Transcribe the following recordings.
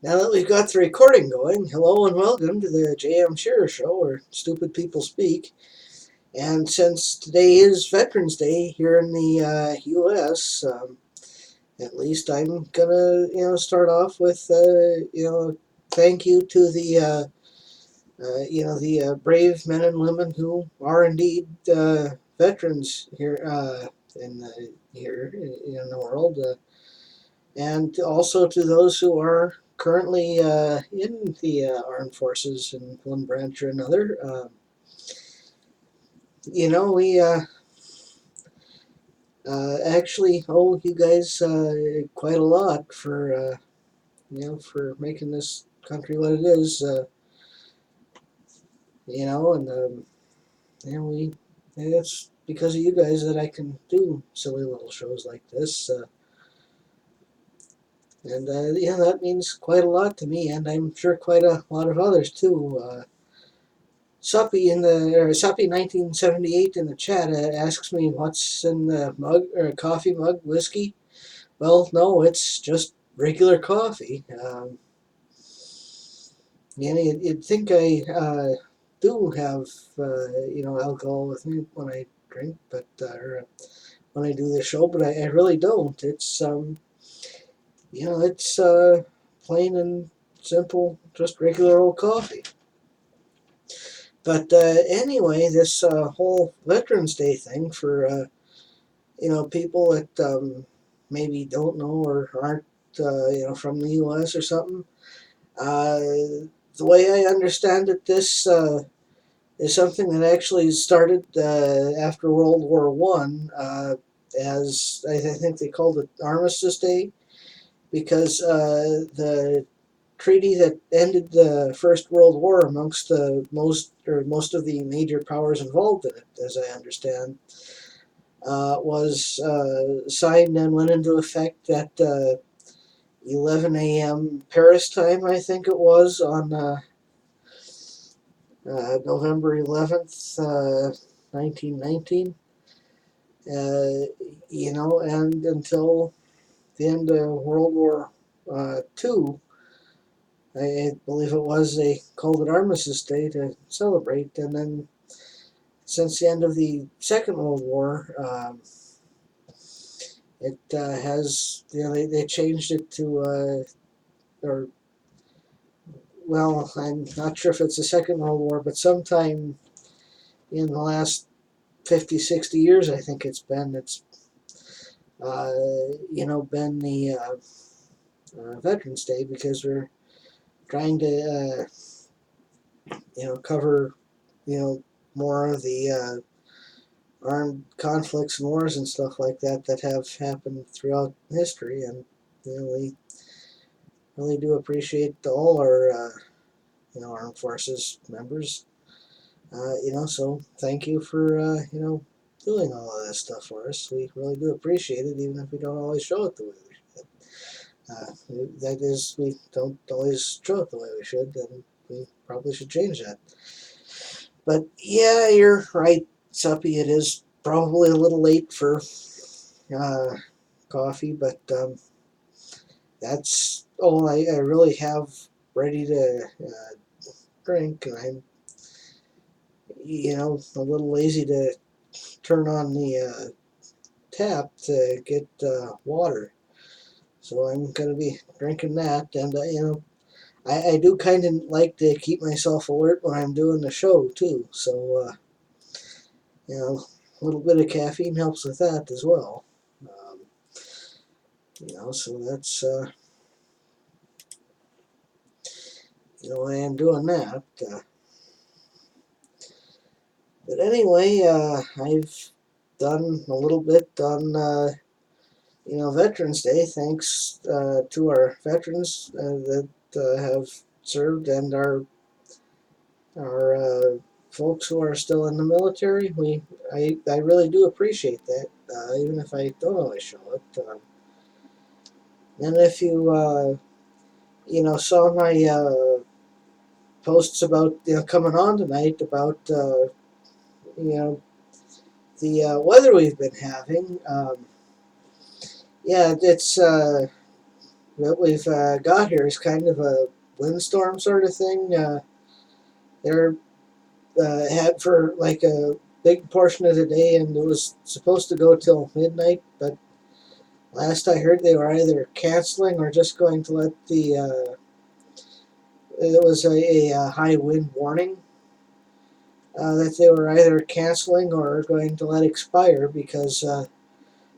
Now that we've got the recording going, hello and welcome to the JMShearer show, where stupid people speak. And since today is Veterans Day here in the U.S., at least I'm gonna, start off with, thank you to the brave men and women who are indeed veterans here in the world. And also to those who are currently in the armed forces in one branch or another. We actually owe you guys quite a lot for for making this country what it is. And we it's because of you guys that I can do silly little shows like this. And that means quite a lot to me, and I'm sure quite a lot of others too. Suppy 1978 in the chat asks me what's in the mug or coffee mug whiskey. Well, no, it's just regular coffee. You'd think I do have alcohol with me when I drink, but or when I do the show, but I really don't. It's plain and simple, just regular old coffee. But anyway, this whole Veterans Day thing for people that maybe don't know or aren't from the U.S. or something. Uh, the way I understand it, this is something that actually started after World War One, as I think they called it Armistice Day, because the treaty that ended the First World War amongst the most of the major powers involved in it, as I understand, was signed and went into effect at 11 a.m. Paris time, I think it was, on November 11th, 1919. And until the end of World War II, I believe it was, they called it Armistice Day to celebrate. And then since the end of the Second World War, it has, they changed it to, or, well, I'm not sure if it's the Second World War, but sometime in the last 50, 60 years, I think it's uh, been the Veterans Day, because we're trying to, cover, more of the armed conflicts and wars and stuff like that that have happened throughout history. And we really do appreciate all our armed forces members. So thank you for doing all of this stuff for us. We really do appreciate it, even if we don't always show it the way we should. That is, we don't always show it the way we should, and we probably should change that. But yeah, you're right, Suppy. It is probably a little late for uh, coffee, but that's all I really have ready to drink, and I'm a little lazy to turn on the tap to get water. So I'm going to be drinking that, and I do kind of like to keep myself alert when I'm doing the show too. So a little bit of caffeine helps with that as well. Um, so that's I am doing that. But anyway, I've done a little bit on Veterans Day, thanks to our veterans that have served, and our folks who are still in the military. I really do appreciate that, even if I don't always show it. And if you saw my posts about coming on tonight about you know the weather we've been having, yeah, it's that we've got here is kind of a windstorm sort of thing. They're had for like a big portion of the day, and it was supposed to go till midnight. But last I heard, they were either canceling or just going to let the. It was a high wind warning that they were either canceling or going to let expire because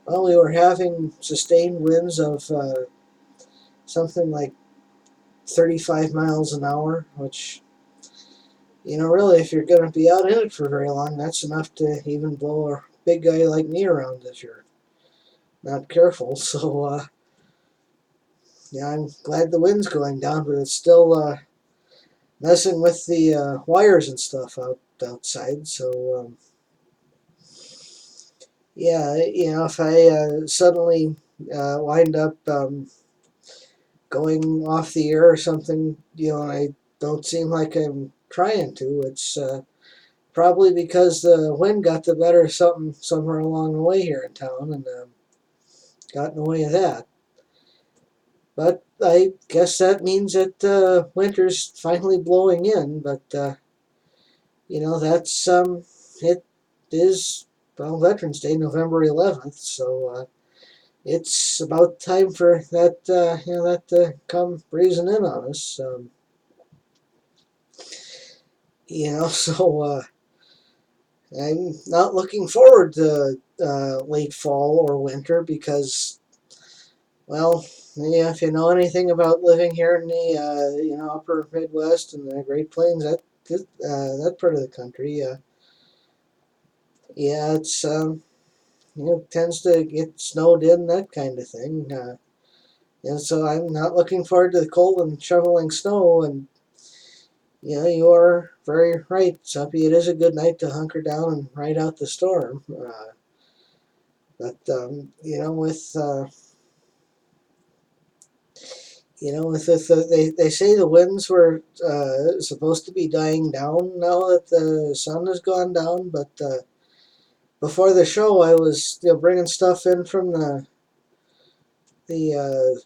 well, we were having sustained winds of something like 35 miles an hour, which, really, if you're going to be out in it for very long, that's enough to even blow a big guy like me around if you're not careful. So, yeah, I'm glad the wind's going down, but it's still messing with the wires and stuff outside. So, yeah, if I suddenly wind up going off the air or something, and I don't seem like I'm trying to, it's probably because the wind got the better of something somewhere along the way here in town and got in the way of that. But I guess that means that winter's finally blowing in. But that's it is, well, Veterans Day, November 11th, so it's about time for that to come breezing in on us. So I'm not looking forward to late fall or winter because, well, yeah, if you know anything about living here in the upper Midwest and the Great Plains, that part of the country, yeah, it's tends to get snowed in, that kind of thing. And so I'm not looking forward to the cold and shoveling snow. And you are very right, Suppy. It is a good night to hunker down and ride out the storm. But with they say the winds were supposed to be dying down now that the sun has gone down. But before the show, I was bringing stuff in from the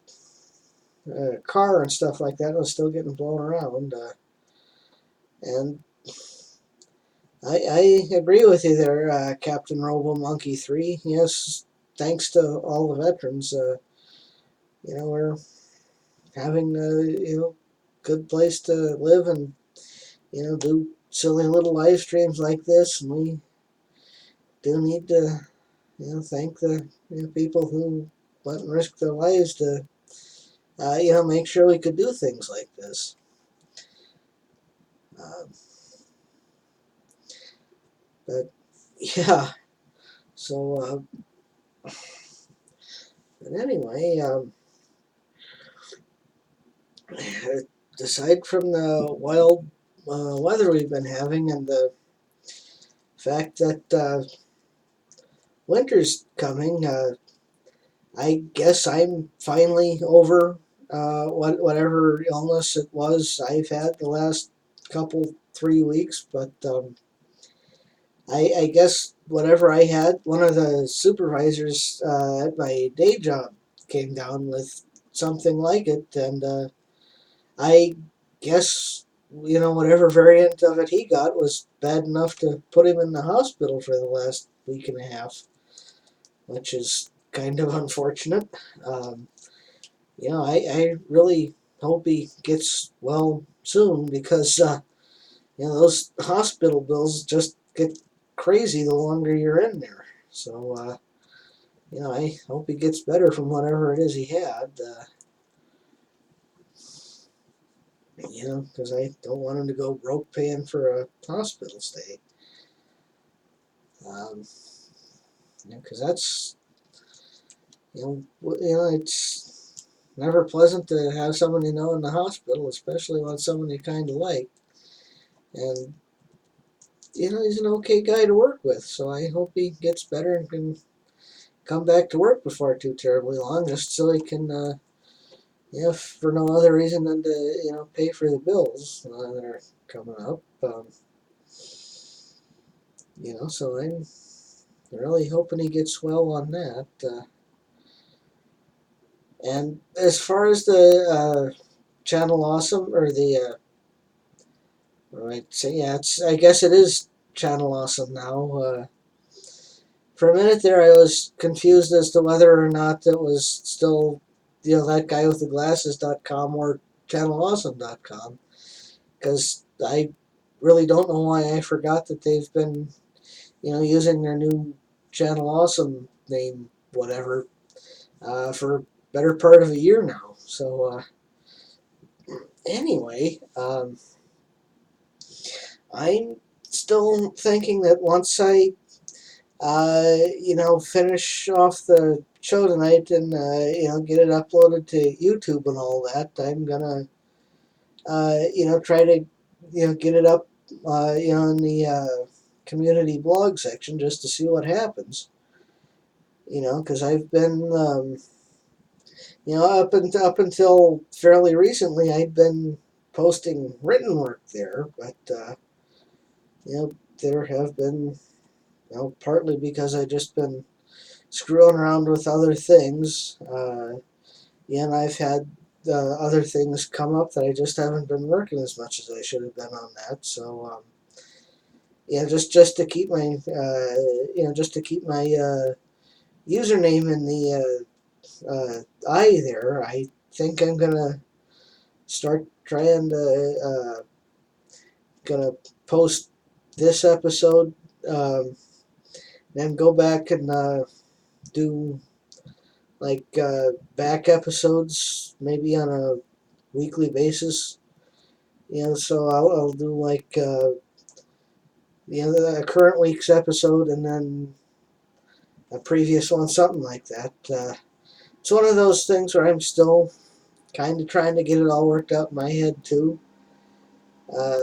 car and stuff like that. It was still getting blown around, and I agree with you there, Captain Robo Monkey 3. Yes, thanks to all the veterans, we're having a good place to live and do silly little live streams like this, and we do need to thank the people who went and risked their lives to make sure we could do things like this. Uh, but yeah, so but anyway, aside from the wild weather we've been having and the fact that winter's coming, I guess I'm finally over whatever illness it was I've had the last couple 3 weeks. But I guess whatever I had, one of the supervisors at my day job came down with something like it, and I guess whatever variant of it he got was bad enough to put him in the hospital for the last week and a half, which is kind of unfortunate. Um, I really hope he gets well soon because those hospital bills just get crazy the longer you're in there. So I hope he gets better from whatever it is he had. Because I don't want him to go broke paying for a hospital stay. Um, because that's it's never pleasant to have someone in the hospital, especially when someone you kind of like. And he's an okay guy to work with, so I hope he gets better and can come back to work before too terribly long, just so he can, for no other reason than to, pay for the bills that are coming up. So I'm really hoping he gets well on that. And as far as the Channel Awesome, or the right, so yeah, it's, I guess it is Channel Awesome now. For a minute there, I was confused as to whether or not it was still, that guy with the glasses.com or channelawesome.com, because I really don't know why I forgot that they've been, using their new Channel Awesome name, whatever, for a better part of a year now. So, anyway, I'm still thinking that once I finish off the show tonight and get it uploaded to YouTube and all that. I'm gonna try to get it up in the community blog section just to see what happens. Because I've been up until fairly recently I'd been posting written work there, but there have been partly because I just been screwing around with other things. And I've had other things come up that I just haven't been working as much as I should have been on that. So just to keep my username in the eye there, I think I'm gonna start trying to gonna post this episode, then go back and do like back episodes maybe on a weekly basis. So I'll do like the current week's episode and then a previous one, something like that. It's one of those things where I'm still kind of trying to get it all worked out in my head too. Uh,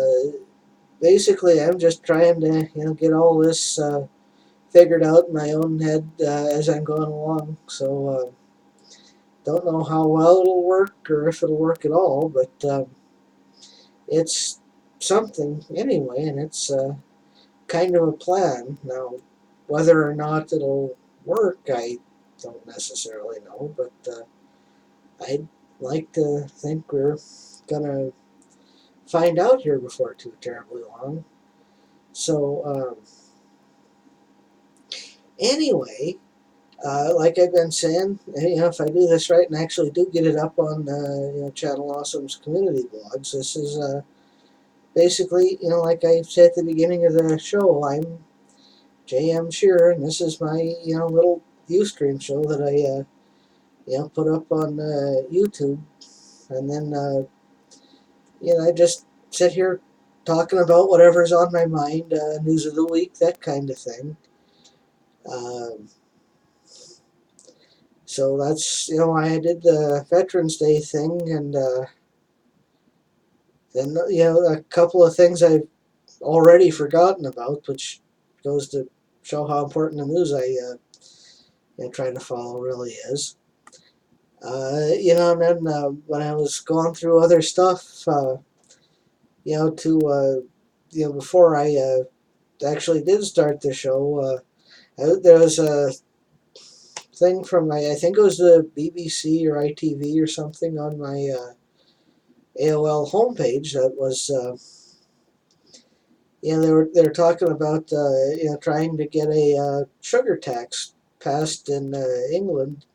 Basically, I'm just trying to get all this figured out in my own head as I'm going along. So don't know how well it'll work or if it'll work at all, but it's something anyway, and it's kind of a plan. Now, whether or not it'll work, I don't necessarily know, but I'd like to think we're gonna find out here before too terribly long. So, anyway, like I've been saying, if I do this right and actually do get it up on Channel Awesome's community blogs, this is basically, like I said at the beginning of the show, I'm JMShearer, and this is my little uStream show that I put up on YouTube, and then I just sit here talking about whatever's on my mind, news of the week, that kind of thing. Um, so that's why I did the Veterans Day thing, and then a couple of things I've already forgotten about, which goes to show how important the news I try to follow really is. And then when I was going through other stuff, to before I actually did start the show, there was a thing from I think it was the BBC or ITV or something on my AOL homepage that was they were talking about trying to get a sugar tax passed in England,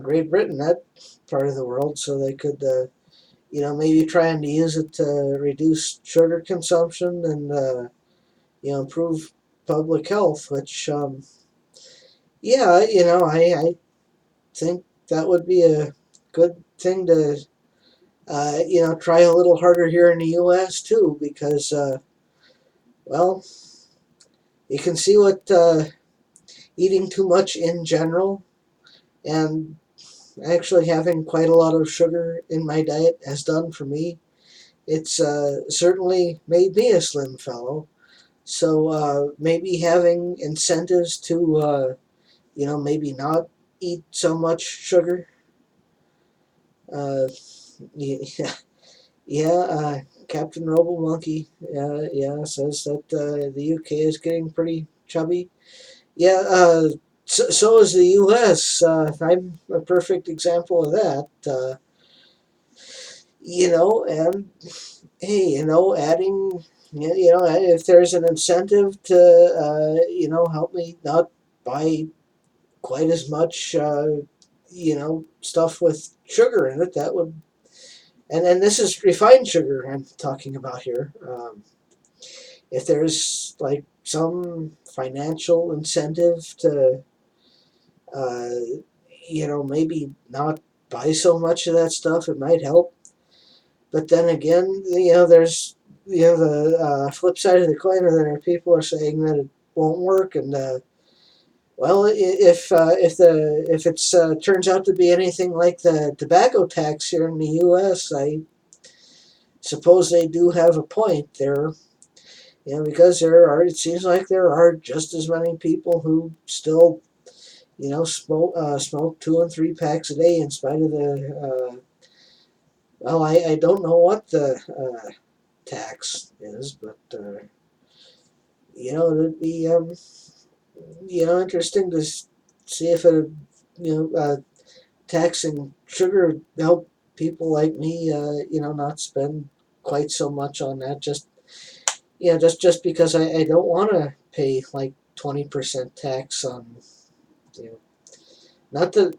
Great Britain, that part of the world, so they could maybe trying to use it to reduce sugar consumption and improve public health. Which I think that would be a good thing to try a little harder here in the U.S. too, because well, you can see what eating too much in general and actually having quite a lot of sugar in my diet has done for me. It's certainly made me a slim fellow. So maybe having incentives to, maybe not eat so much sugar. Uh, yeah, yeah. Captain Robo Monkey, yeah, says that the UK is getting pretty chubby. Yeah, so is the U.S. I'm a perfect example of that. And hey, adding, if there's an incentive to, help me not buy quite as much, stuff with sugar in it, that would, and this is refined sugar I'm talking about here. If there's like some financial incentive to, uh, maybe not buy so much of that stuff, it might help. But then again, there's the flip side of the coin, and there are people are saying that it won't work, and well, if it's turns out to be anything like the tobacco tax here in the U.S., I suppose they do have a point there. Because there are, it seems like there are just as many people who still, smoke 2 and 3 packs a day in spite of the. Well, I don't know what the tax is, but it'd be interesting to see if it, taxing sugar would help people like me, not spend quite so much on that. Just because I don't want to pay like 20% tax on, you know, not that,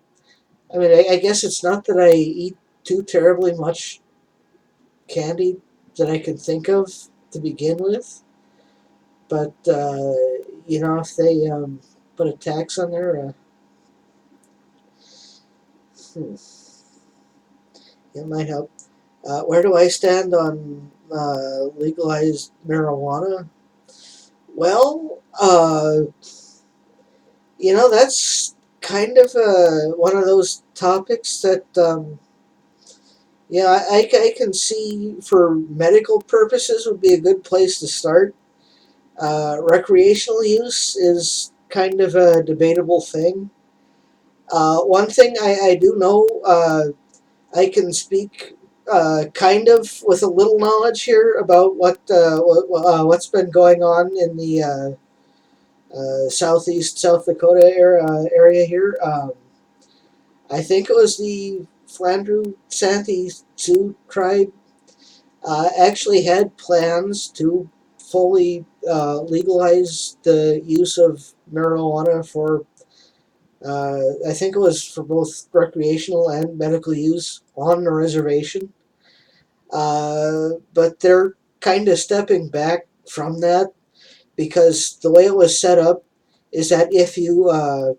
I mean, I guess it's not that I eat too terribly much candy that I can think of to begin with, but, if they put a tax on there, hmm, it might help. Where do I stand on legalized marijuana? Well, that's kind of one of those topics that, I can see for medical purposes would be a good place to start. Recreational use is kind of a debatable thing. One thing I do know, I can speak kind of with a little knowledge here about what's been going on in the southeast South Dakota area here. I think it was the Flandreau Santee Sioux tribe actually had plans to fully legalize the use of marijuana for, I think it was for both recreational and medical use on the reservation. But they're kind of stepping back from that because the way it was set up is that if you uh,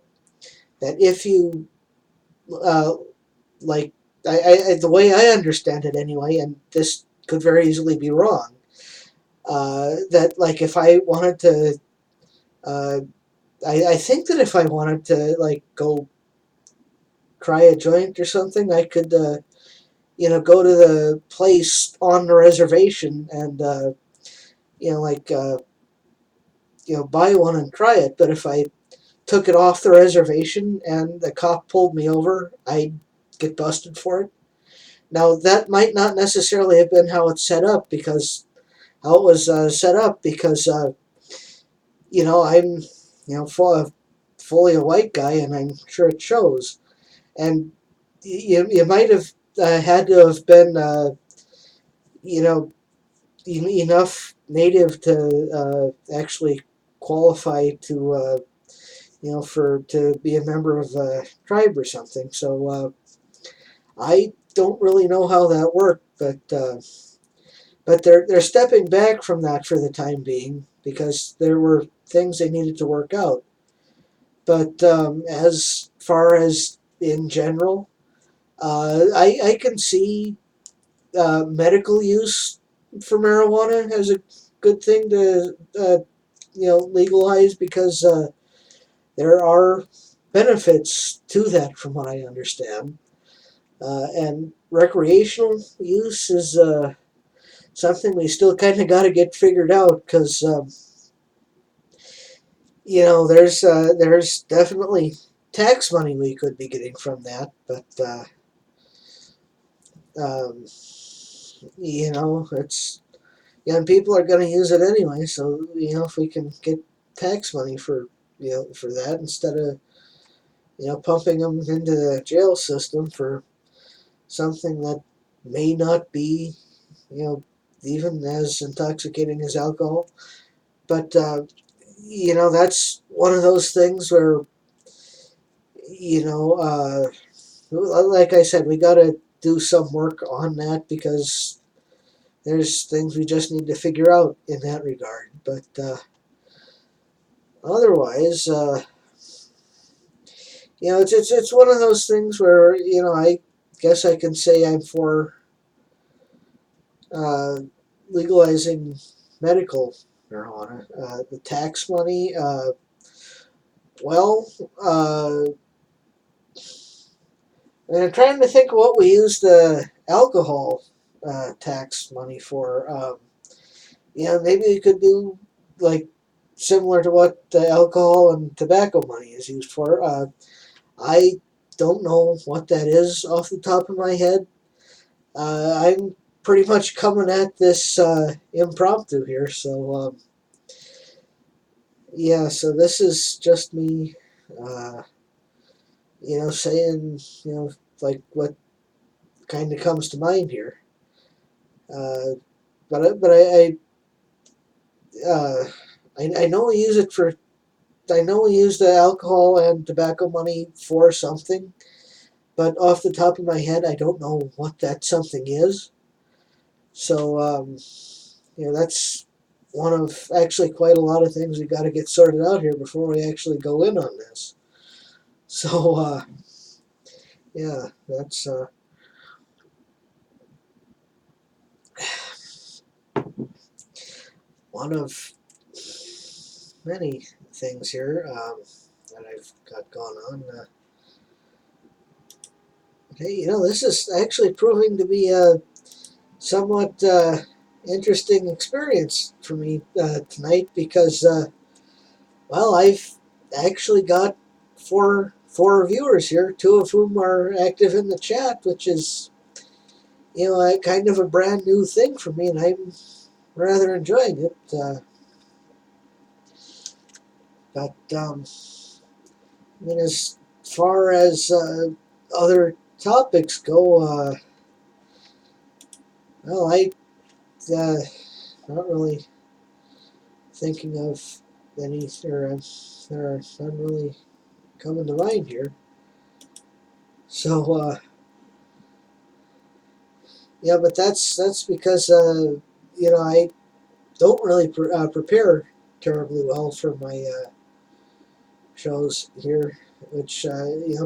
like the way I understand it anyway, and this could very easily be wrong. That like if I wanted to, uh, I think that if I wanted to like go try a joint or something, I could go to the place on the reservation and like buy one and try it. But if I took it off the reservation and the cop pulled me over, I'd get busted for it. Now that might not necessarily have been how it's set up because how it was set up because I'm fully a white guy and I'm sure it shows. And you might have had to have been you know enough native to actually qualify to for to be a member of a tribe or something. So I don't really know how that worked, but they're stepping back from that for the time being because there were things they needed to work out. But as far as in general, I can see medical use for marijuana as a good thing to legalize because there are benefits to that from what I understand. And recreational use is something we still kind of got to get figured out because there's definitely tax money we could be getting from that, but um, it's and people are going to use it anyway. So if we can get tax money for for that instead of pumping them into the jail system for something that may not be, even as intoxicating as alcohol. But, that's one of those things where, you know, uh, like I said, we got to do some work on that because there's things we just need to figure out in that regard. But otherwise, it's one of those things where I guess I can say I'm for uh, legalizing medical marijuana. The tax money, well, and I'm trying to think of what we use the alcohol tax money for. Maybe we could do like similar to what the alcohol and tobacco money is used for. I don't know what that is off the top of my head. I'm pretty much coming at this impromptu here, so yeah. So this is just me, uh, saying like what kind of comes to mind here. Uh, uh, I know we use it for. I know we use the alcohol and tobacco money for something, but off the top of my head, I don't know what that something is. So, that's one of actually quite a lot of things we got to get sorted out here before we actually go in on this. So, yeah, that's one of many things here that I've got going on. Hey, this is actually proving to be a somewhat interesting experience for me tonight because, well, I've actually got four viewers here, two of whom are active in the chat, which is kind of a brand new thing for me, and I'm rather enjoying it. But I mean, as far as other topics go, well, I not really thinking of any, or there are none really coming to mind here. So yeah, but that's because I don't really prepare terribly well for my shows here, which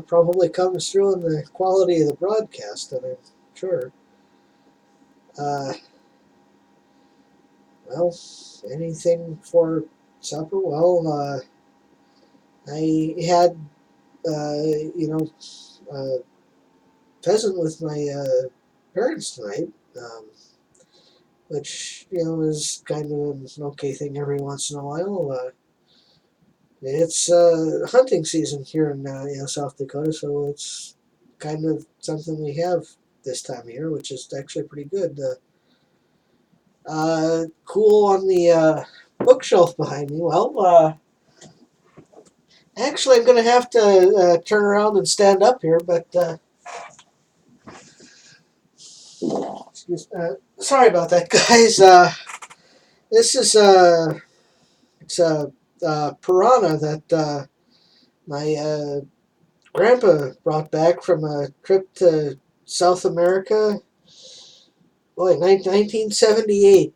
probably comes through in the quality of the broadcast, and I'm sure. Uh, well, anything for supper? Well, I had pheasant with my parents tonight, which is kind of an okay thing every once in a while. It's hunting season here in South Dakota, so it's kind of something we have this time of year, which is actually pretty good. Cool on the bookshelf behind me. Well, actually, I'm going to have to turn around and stand up here, but sorry about that, guys. This is it's a piranha that my grandpa brought back from a trip to South America. Boy, 1978.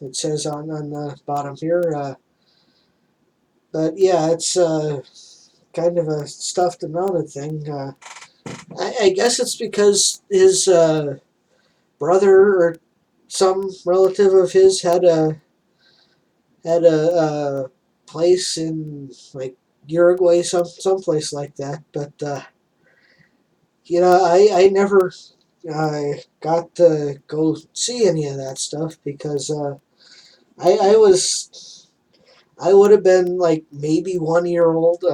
It says on the bottom here. But yeah, it's kind of a stuffed and mounted thing. I guess it's because his brother or some relative of his had a place in like Uruguay, someplace like that. But I never got to go see any of that stuff because I would have been like maybe 1 year old.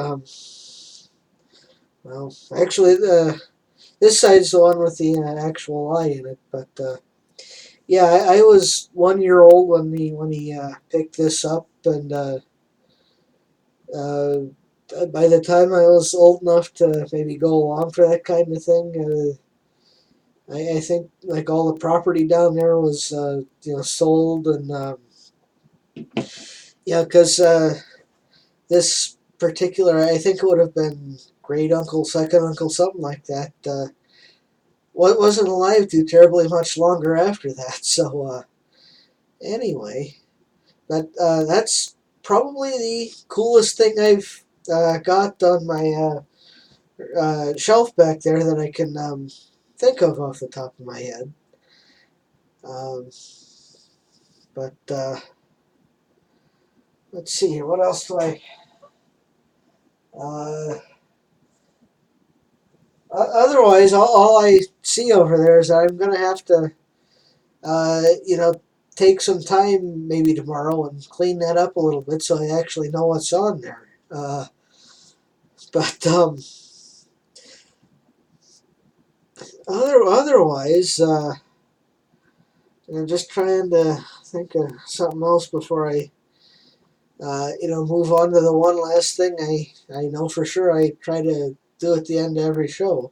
Well, actually, this side's the one with the actual eye in it, but yeah, I was 1 year old when he picked this up, and uh, by the time I was old enough to maybe go along for that kind of thing, I think like all the property down there was sold, and yeah, because this particular, I think it would have been great uncle, second uncle, something like that. Wasn't alive too terribly much longer after that. So anyway, that's probably the coolest thing I've got on my shelf back there that I can think of off the top of my head. Um, but let's see here. What else do I? Uh, Otherwise, all I see over there is I'm gonna have to, take some time maybe tomorrow and clean that up a little bit so I actually know what's on there. But otherwise, I'm just trying to think of something else before I, move on to the one last thing I know for sure I try to do at the end of every show.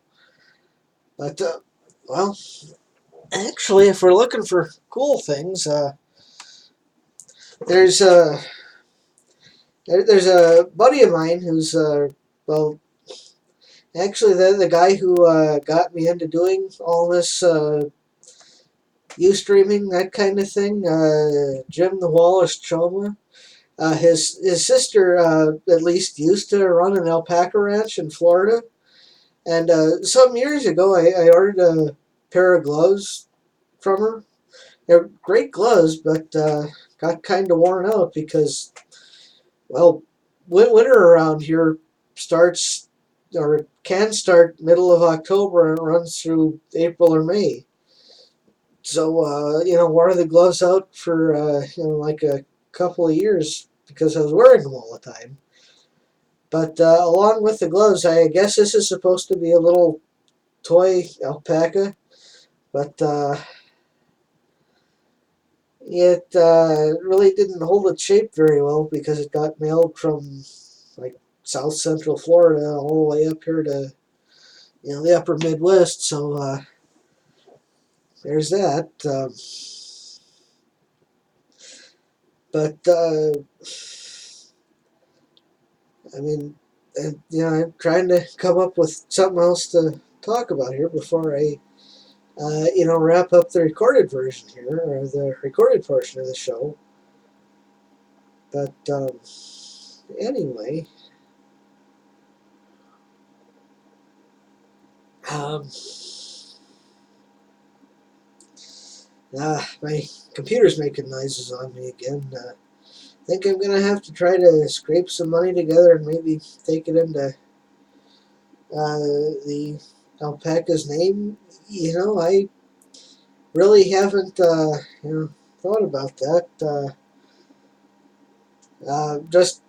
But well, actually, if we're looking for cool things, there's a there's a buddy of mine who's well, actually the guy who got me into doing all this uStreaming, that kind of thing. Jim the Wallace Choma. His sister at least used to run an alpaca ranch in Florida, and some years ago I ordered a pair of gloves from her. They're great gloves, but got kind of worn out because, well, winter around here starts or can start middle of October and runs through April or May. So wore the gloves out for like a couple of years because I was wearing them all the time. But along with the gloves, I guess this is supposed to be a little toy alpaca, but it really didn't hold its shape very well because it got mailed from like South Central Florida all the way up here to the Upper Midwest. So there's that. But I mean, I'm trying to come up with something else to talk about here before I, wrap up the recorded version here or the recorded portion of the show. But anyway, um, my computer's making noises on me again. I think I'm gonna have to try to scrape some money together and maybe take it into the alpaca's name. I really haven't thought about that. Just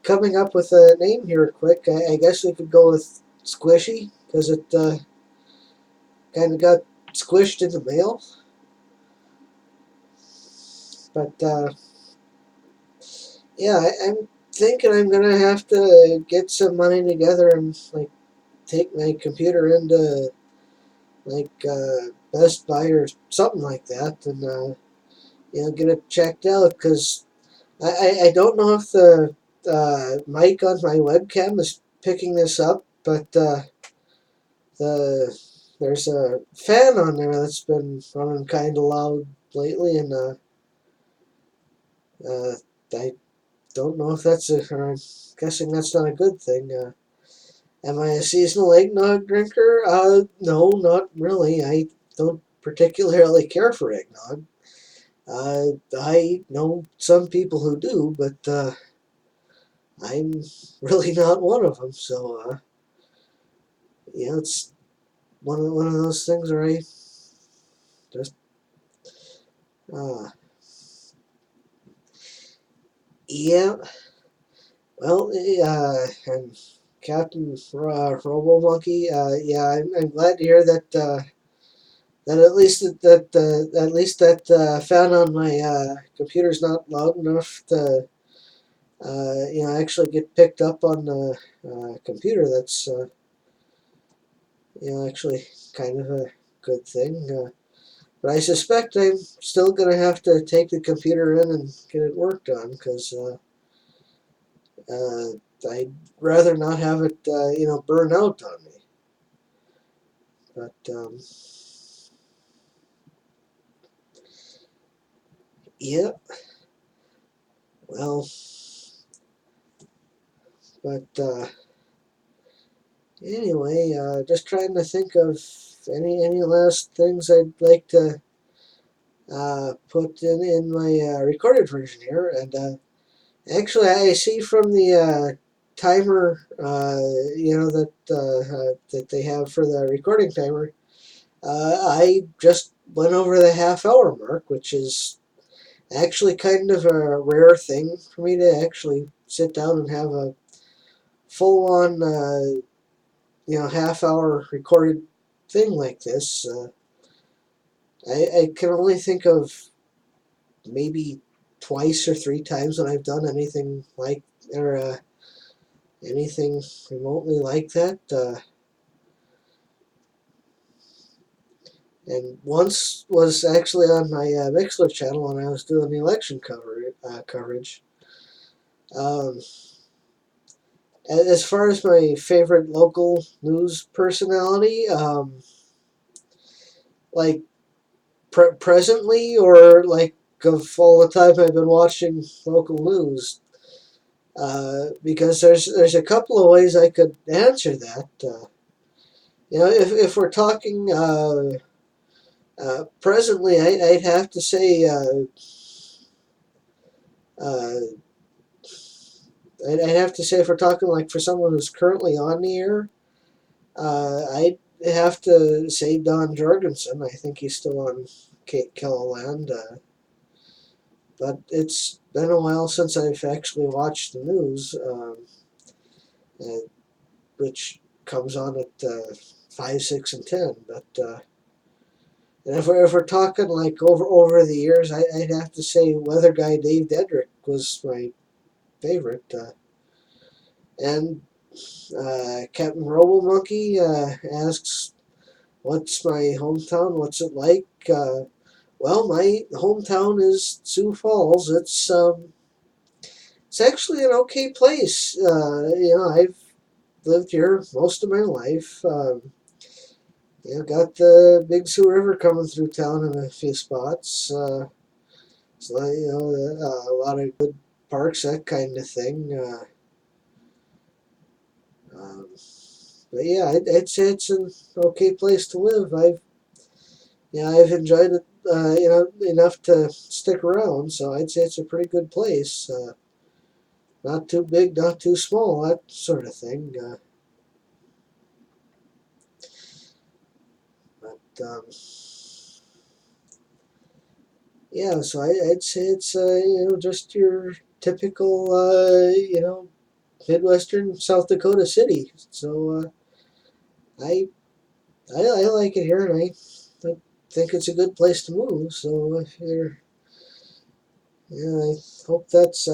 coming up with a name here quick. I guess we could go with Squishy because it kind of got squished in the mail. But yeah, I'm thinking I'm gonna have to get some money together and like take my computer into like Best Buy or something like that, and get it checked out because I don't know if the mic on my webcam is picking this up, but the there's a fan on there that's been running kind of loud lately, and uh, I don't know if that's I'm guessing that's not a good thing. Am I a seasonal eggnog drinker? No, not really. I don't particularly care for eggnog. I know some people who do, but I'm really not one of them. So, it's one of those things where I just, uh, yeah. Well, and Captain Robo Monkey. Yeah, I'm glad to hear that. That at least that fan on my computer's not loud enough to actually get picked up on the computer. That's actually kind of a good thing. But I suspect I'm still going to have to take the computer in and get it worked on because uh, I'd rather not have it, burn out on me. But yeah, well, but anyway, just trying to think of any last things I'd like to put in my recorded version here. And actually, I see from the timer, that they have for the recording timer, I just went over the half-hour mark, which is actually kind of a rare thing for me to actually sit down and have a full-on, half-hour recorded thing like this. I can only think of maybe twice or three times when I've done anything like or anything remotely like that. And once was actually on my Mixler channel when I was doing the election coverage. Um, as far as my favorite local news personality, like presently or like of all the time I've been watching local news, because there's a couple of ways I could answer that. If we're talking presently, I'd have to say uh, I'd have to say if we're talking like for someone who's currently on the air, I'd have to say Don Jorgensen. I think he's still on Kelloland, but it's been a while since I've actually watched the news, uh, which comes on at 5, 6, and 10. But and if we're talking like over the years, I'd have to say weather guy Dave Dedrick was my favorite. And Captain Robo Monkey asks, "What's my hometown? What's it like?" Well, my hometown is Sioux Falls. It's actually an okay place. I've lived here most of my life. Got the Big Sioux River coming through town in a few spots. So a lot of good parks, that kind of thing. Um, but yeah, I'd say it's an okay place to live. I've enjoyed it, enough to stick around. So I'd say it's a pretty good place. Not too big, not too small, that sort of thing. But yeah, so I'd say it's just your typical Midwestern South Dakota city. So I, I like it here, and I think it's a good place to move. So if you're, I hope that's.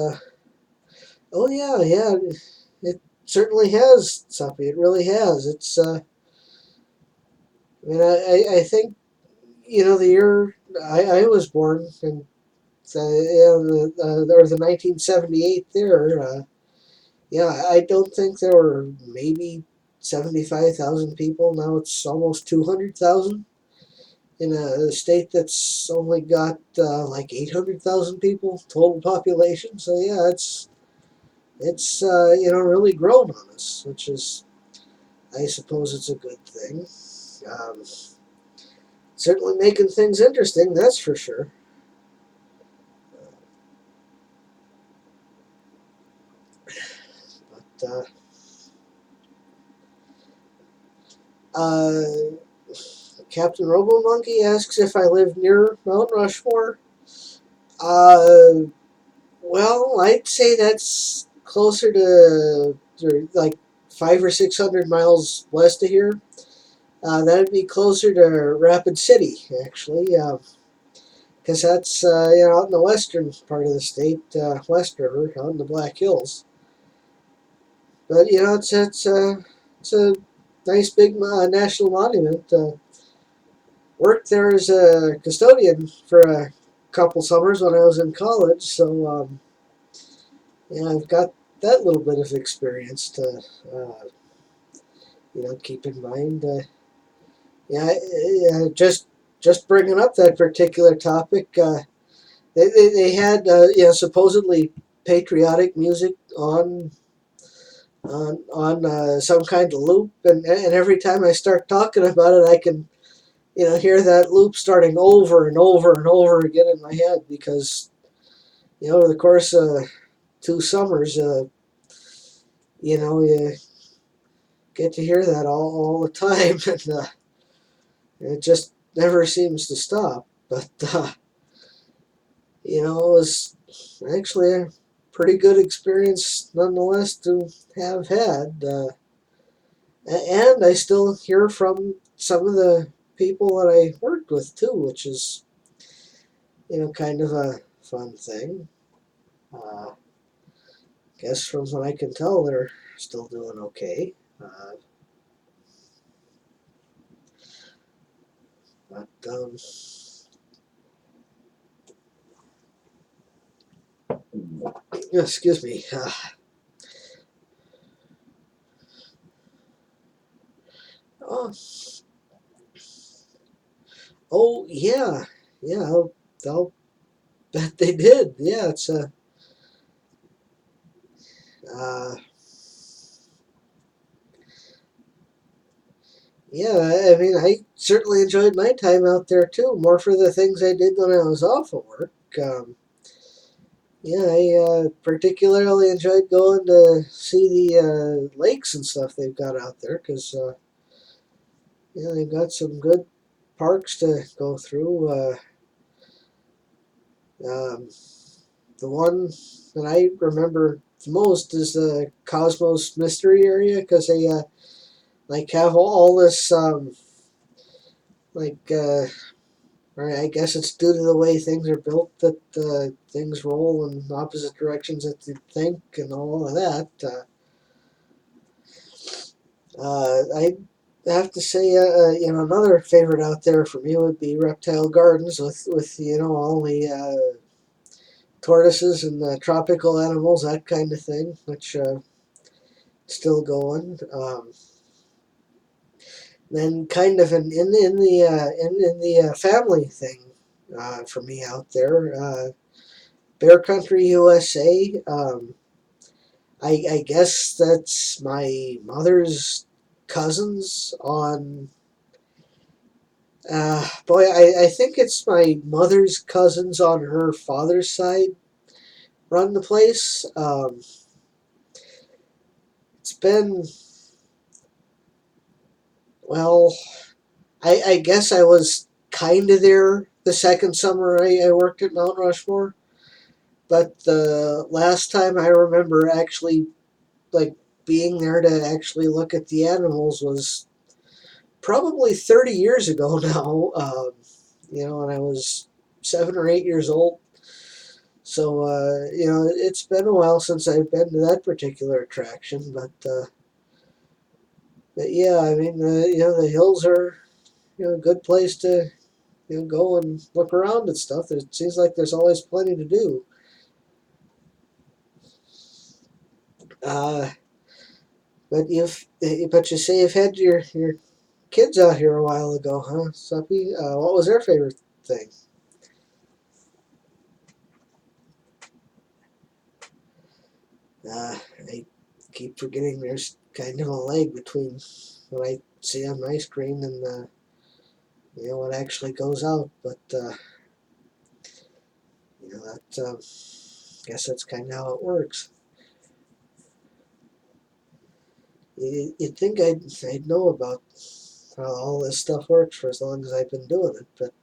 Oh yeah, yeah, it certainly has, Suppy. It really has. It's. I mean, I think the year I was born in or the 1978 there. Yeah, I don't think there were maybe 75,000 people. Now it's almost 200,000 in a state that's only got like 800,000 people total population. So yeah, it's really grown on us, which is, I suppose, it's a good thing. Um, Certainly making things interesting, that's for sure. But uh, Captain Robo Monkey asks if I live near Mount Rushmore. Uh, well, I'd say that's closer to like 500 or 600 miles west of here. That'd be closer to Rapid City, actually. because that's out in the western part of the state, West River, out in the Black Hills. But it's a nice big national monument. Worked there as a custodian for a couple summers when I was in college, so I've got that little bit of experience to keep in mind. Just bringing up that particular topic. They had supposedly patriotic music on some kind of loop, and every time I start talking about it, I can hear that loop starting over and over and over again in my head because over the course of 2 summers, you get to hear that all the time, and it just never seems to stop. But it was actually a pretty good experience nonetheless to have had. And I still hear from some of the people that I worked with too, which is kind of a fun thing. Guess from what I can tell, they're still doing okay. But excuse me. Oh, oh yeah, yeah. I'll bet they did. Yeah, it's a. Uh, yeah, I mean, I certainly enjoyed my time out there too. More for the things I did when I was off of work. I particularly enjoyed going to see the lakes and stuff they've got out there because they've got some good parks to go through. Um, the one that I remember the most is the Cosmos Mystery Area because they like have all this like or I guess it's due to the way things are built that things roll in opposite directions that you think and all of that. I have to say, another favorite out there for me would be Reptile Gardens with all the tortoises and the tropical animals, that kind of thing, which still going. Then kind of in the family thing for me out there, Bear Country, USA. I guess that's my mother's cousins on. Boy, I think it's my mother's cousins on her father's side run the place. It's been, well, I guess I was kind of there the second summer I worked at Mount Rushmore, but the last time I remember actually like being there to actually look at the animals was probably 30 years ago now. And I was 7 or 8 years old. So, it's been a while since I've been to that particular attraction, but yeah, I mean, the hills are, a good place to, go and look around and stuff. It seems like there's always plenty to do. Uh, but you say you've had your kids out here a while ago, huh, Suppy? What was their favorite thing? I keep forgetting there's kind of a lag between what I see on my screen and what actually goes out. But that guess that's kind of how it works. You'd think I'd know about how all this stuff works for as long as I've been doing it, but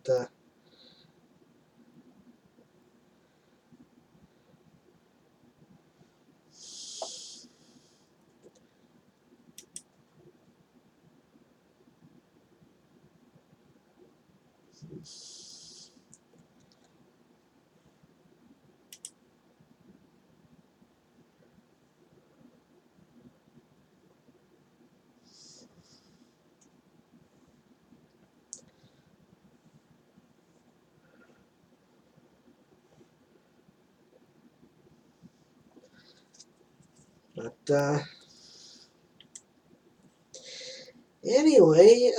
But anyway,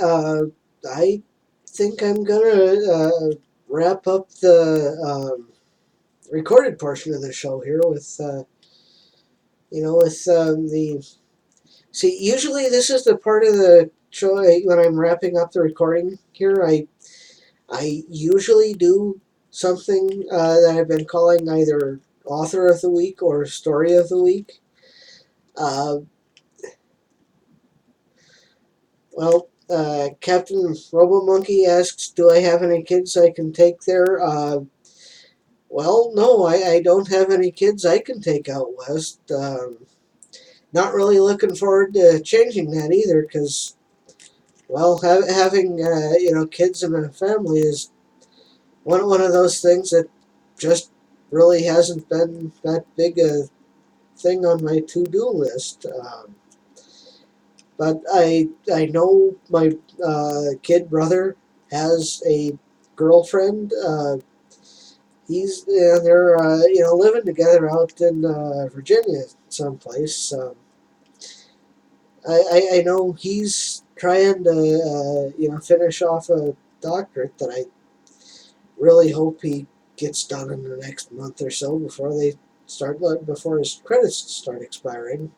I think I'm gonna wrap up the recorded portion of the show here with the. See, usually this is the part of the show when I'm wrapping up the recording here. I usually do something that I've been calling either author of the week or story of the week. Uh, Captain RoboMonkey asks, "Do I have any kids I can take there?" Well, no, I don't have any kids I can take out west. Not really looking forward to changing that either, because well, having kids in a family is one of those things that just really hasn't been that big a thing on my to-do list. But I know my kid brother has a girlfriend. They're living together out in Virginia someplace. I know he's trying to finish off a doctorate that I really hope he gets done in the next month or so before his credits start expiring.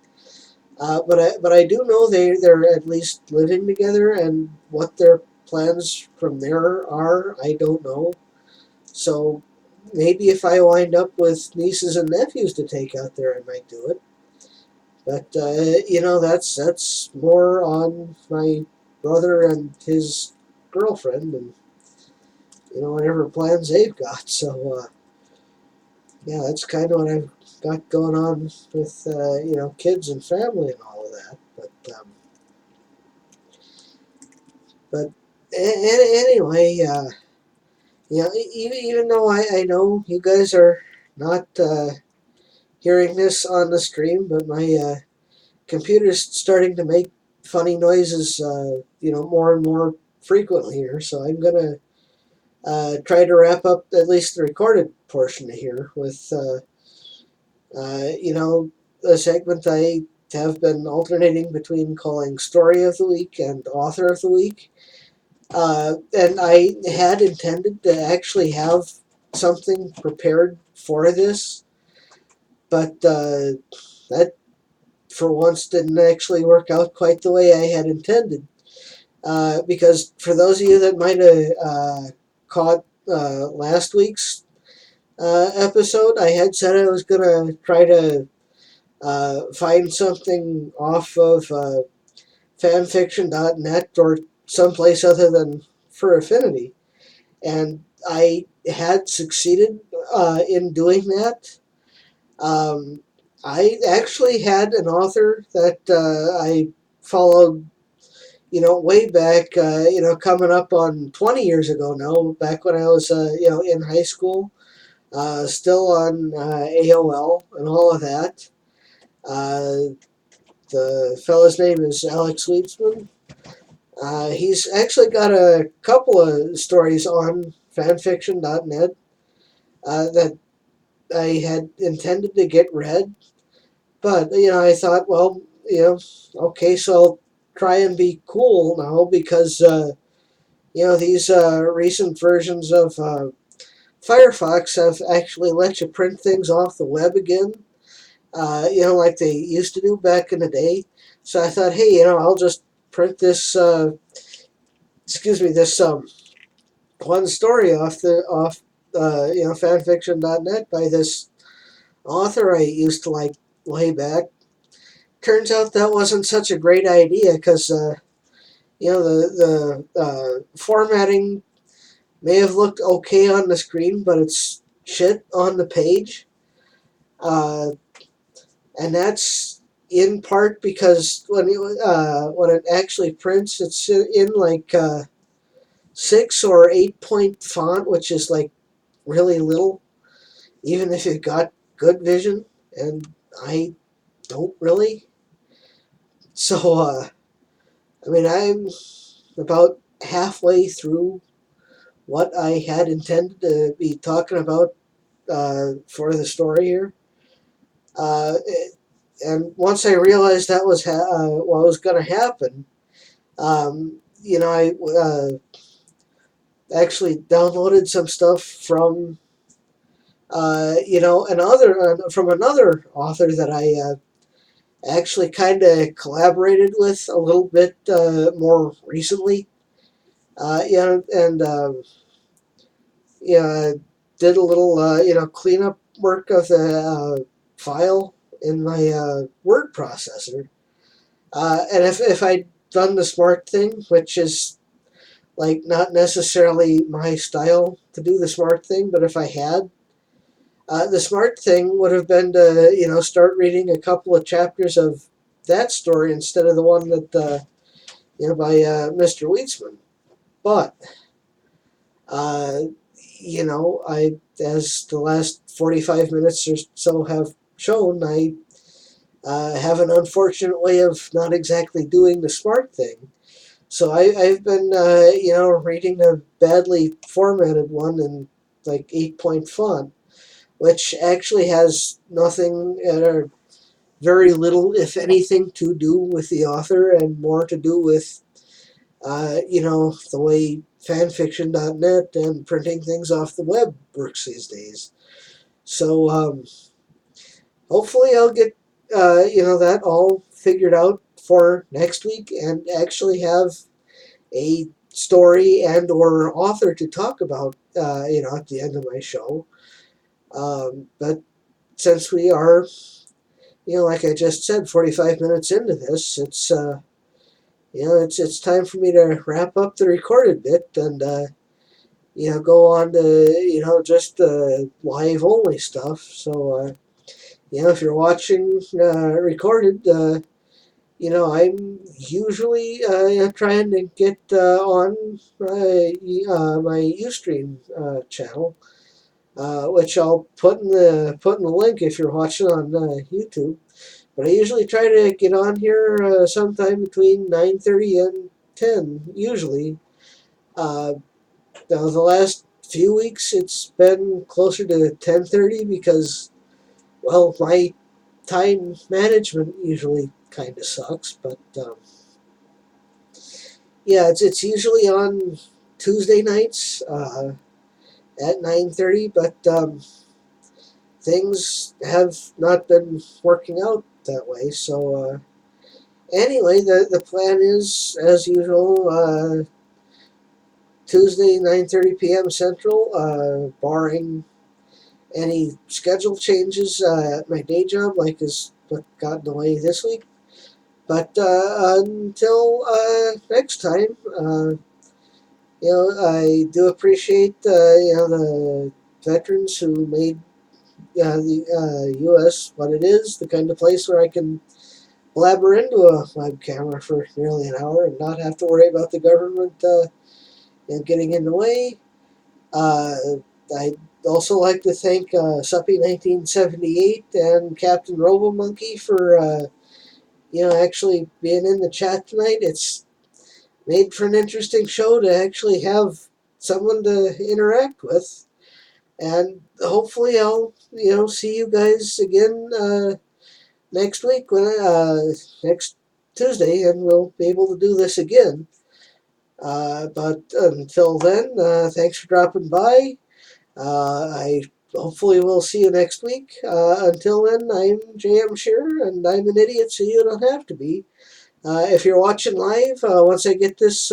But I do know they're at least living together, and what their plans from there are, I don't know. So maybe if I wind up with nieces and nephews to take out there, I might do it. But that's more on my brother and his girlfriend, and whatever plans they've got. So yeah, that's kind of what I've got going on with kids and family and all of that. But anyway, even though I know you guys are not hearing this on the stream, but my computer's starting to make funny noises, more and more frequently here. So I'm gonna try to wrap up at least the recorded portion of here with, a segment I have been alternating between calling Story of the Week and Author of the Week. And I had intended to actually have something prepared for this, but that for once didn't actually work out quite the way I had intended. Because for those of you that might have caught last week's episode, I had said I was going to try to find something off of fanfiction.net or someplace other than for Affinity. And I had succeeded in doing that. Um, I actually had an author that I followed, way back, coming up on 20 years ago now, back when I was, in high school, still on AOL and all of that. Uh, the fellow's name is Alex Sweetsman. He's actually got a couple of stories on fanfiction.net that I had intended to get read, but I thought, well, okay, so I'll try and be cool now because these recent versions of Firefox have actually let you print things off the web again, like they used to do back in the day. So I thought, hey, I'll just print this, this one story off fanfiction.net by this author I used to like way back. Turns out that wasn't such a great idea because the formatting may have looked okay on the screen, but it's shit on the page, uh, and that's in part because when it actually prints, it's in like 6 or 8 point font, which is like really little, even if you've got good vision, and I don't really. So I mean, I'm about halfway through what I had intended to be talking about for the story here. Uh, and once I realized that was what was going to happen, I actually downloaded some stuff from from another author that I actually kind of collaborated with a little bit more recently. And yeah, did a little cleanup work of the file in my word processor. And if I'd done the smart thing, which is like not necessarily my style to do the smart thing, but if I had, the smart thing would have been to start reading a couple of chapters of that story instead of the one that by Mr. Weitzman. But uh, I, as the last 45 minutes or so have shown, I have an unfortunate way of not exactly doing the smart thing. So I've been, reading a badly formatted one in like 8-point font, which actually has nothing or very little, if anything, to do with the author and more to do with, the way fanfiction.net and printing things off the web works these days. So hopefully I'll get, that all figured out for next week and actually have a story and or author to talk about, at the end of my show. But since we are, like I just said, 45 minutes into this, it's time for me to wrap up the recorded bit and, go on to, just live only stuff. So, if you're watching recorded, I'm usually trying to get on my uStream channel, which I'll put in the link if you're watching on YouTube. But I usually try to get on here sometime between 9:30 and 10. Usually, uh, now the last few weeks it's been closer to 10:30 because, well, my time management usually kind of sucks. But yeah, it's usually on Tuesday nights at 9:30. But things have not been working out that way. So anyway, the plan is as usual. Tuesday, 9:30 p.m. Central, barring any schedule changes at my day job, like is what got in the way this week. But until next time, I do appreciate the veterans who made the U.S. what it is, the kind of place where I can blabber into a web camera for nearly an hour and not have to worry about the government getting in the way. Uh, I'd also like to thank Suppy 1978 and Captain Robomonkey for actually being in the chat tonight. It's made for an interesting show to actually have someone to interact with, and hopefully I'll see you guys again next week when next Tuesday, and we'll be able to do this again. But until then, thanks for dropping by. I hopefully will see you next week. Until then, I'm JMShearer, and I'm an idiot, so you don't have to be. If you're watching live, once I get this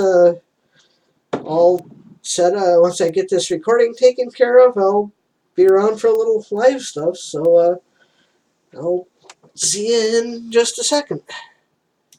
all set, once I get this recording taken care of, I'll be around for a little live stuff. So I'll see you in just a second.